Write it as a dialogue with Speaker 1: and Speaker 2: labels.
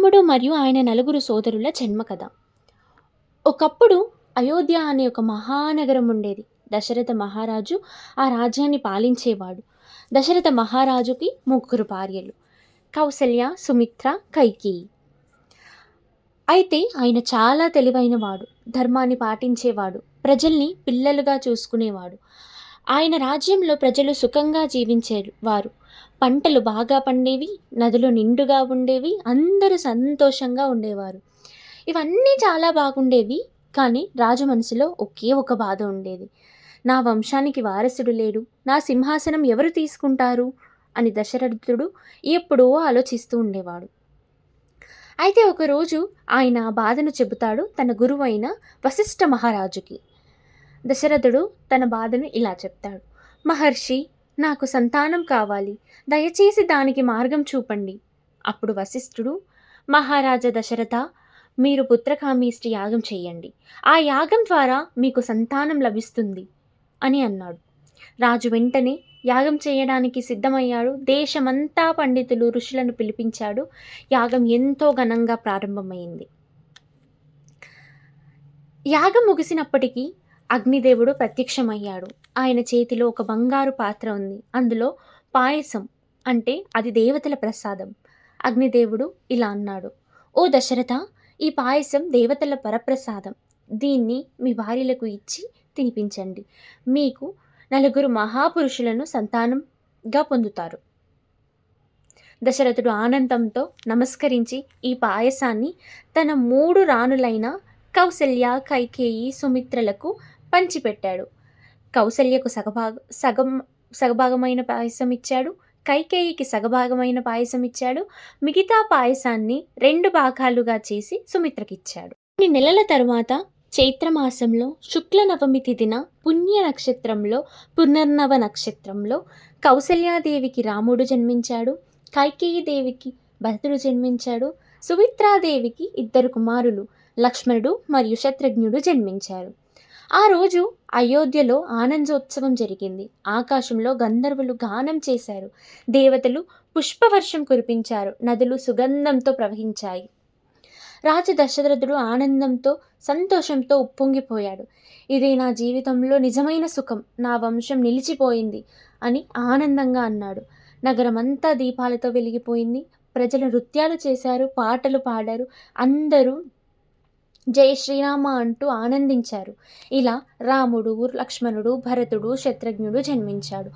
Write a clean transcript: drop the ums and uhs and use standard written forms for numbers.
Speaker 1: రాముడు మరియు ఆయన నలుగురు సోదరుల జన్మ కథ. ఒకప్పుడు అయోధ్య అనే ఒక మహానగరం ఉండేది. దశరథ మహారాజు ఆ రాజ్యాన్ని పాలించేవాడు. దశరథ మహారాజుకి ముగ్గురు భార్యలు: కౌసల్య, సుమిత్ర, కైకేయి. అయితే ఆయన చాలా తెలివైనవాడు, ధర్మాన్ని పాటించేవాడు, ప్రజల్ని పిల్లలుగా చూసుకునేవాడు. ఆయన రాజ్యంలో ప్రజలు సుఖంగా జీవించేవారు. పంటలు బాగా పండేవి, నదులు నిండుగా ఉండేవి, అందరూ సంతోషంగా ఉండేవారు. ఇవన్నీ చాలా బాగుండేవి. కానీ రాజు మనసులో ఒకే ఒక బాధ ఉండేది: నా వంశానికి వారసుడు లేడు, నా సింహాసనం ఎవరు తీసుకుంటారు అని దశరథుడు ఎప్పుడూ ఆలోచిస్తూ ఉండేవాడు. అయితే ఒకరోజు ఆయన ఆ బాధను చెబుతాడు తన గురువైన వశిష్ఠ మహారాజుకి. దశరథుడు తన బాధను ఇలా చెప్తాడు: మహర్షి, నాకు సంతానం కావాలి, దయచేసి దానికి మార్గం చూపండి. అప్పుడు వశిష్ఠుడు: మహారాజా దశరథ, మీరు పుత్రకామేష్టి యాగం చేయండి, ఆ యాగం ద్వారా మీకు సంతానం లభిస్తుంది అని అన్నాడు. రాజు వెంటనే యాగం చేయడానికి సిద్ధమయ్యాడు. దేశమంతా పండితులు, ఋషులను పిలిపించాడు. యాగం ఎంతో ఘనంగా ప్రారంభమైంది. యాగం ముగిసినప్పటికీ అగ్నిదేవుడు ప్రత్యక్షమయ్యాడు. ఆయన చేతిలో ఒక బంగారు పాత్ర ఉంది. అందులో పాయసం, అంటే అది దేవతల ప్రసాదం. అగ్నిదేవుడు ఇలా అన్నాడు: ఓ దశరథ, ఈ పాయసం దేవతల వరప్రసాదం. దీన్ని మీ భార్యలకు ఇచ్చి తినిపించండి. మీకు నలుగురు మహాపురుషులను సంతానంగా పొందుతారు. దశరథుడు ఆనందంతో నమస్కరించి ఈ పాయసాన్ని తన 3 రాణులైన కౌసల్య, కైకేయి, సుమిత్రలకు పంచిపెట్టాడు. కౌసల్యకు సగభాగమైన పాయసం ఇచ్చాడు. కైకేయికి సగభాగమైన పాయసం ఇచ్చాడు. మిగతా పాయసాన్ని 2 భాగాలుగా చేసి సుమిత్రకిచ్చాడు. కొన్ని నెలల తరువాత చైత్రమాసంలో శుక్ల నవమి తిథిన పుణ్య నక్షత్రంలో, పునర్నవ నక్షత్రంలో కౌసల్యాదేవికి రాముడు జన్మించాడు. కైకేయి దేవికి భరతుడు జన్మించాడు. సుమిత్రాదేవికి 2 కుమారులు, లక్ష్మణుడు మరియు శత్రుఘ్నుడు జన్మించారు. ఆ రోజు అయోధ్యలో ఆనందోత్సవం జరిగింది. ఆకాశంలో గంధర్వులు గానం చేశారు. దేవతలు పుష్పవర్షం కురిపించారు. నదులు సుగంధంతో ప్రవహించాయి. రాజు దశరథుడు ఆనందంతో, సంతోషంతో ఉప్పొంగిపోయాడు. ఇదే నా జీవితంలో నిజమైన సుఖం, నా వంశం నిలిచిపోయింది అని ఆనందంగా అన్నాడు. నగరమంతా దీపాలతో వెలిగిపోయింది. ప్రజలు నృత్యాలు చేశారు, పాటలు పాడారు. అందరూ జై శ్రీరామ అంటూ ఆనందించారు. ఇలా రాముడు, లక్ష్మణుడు, భరతుడు, శత్రుఘ్నుడు జన్మించాడు.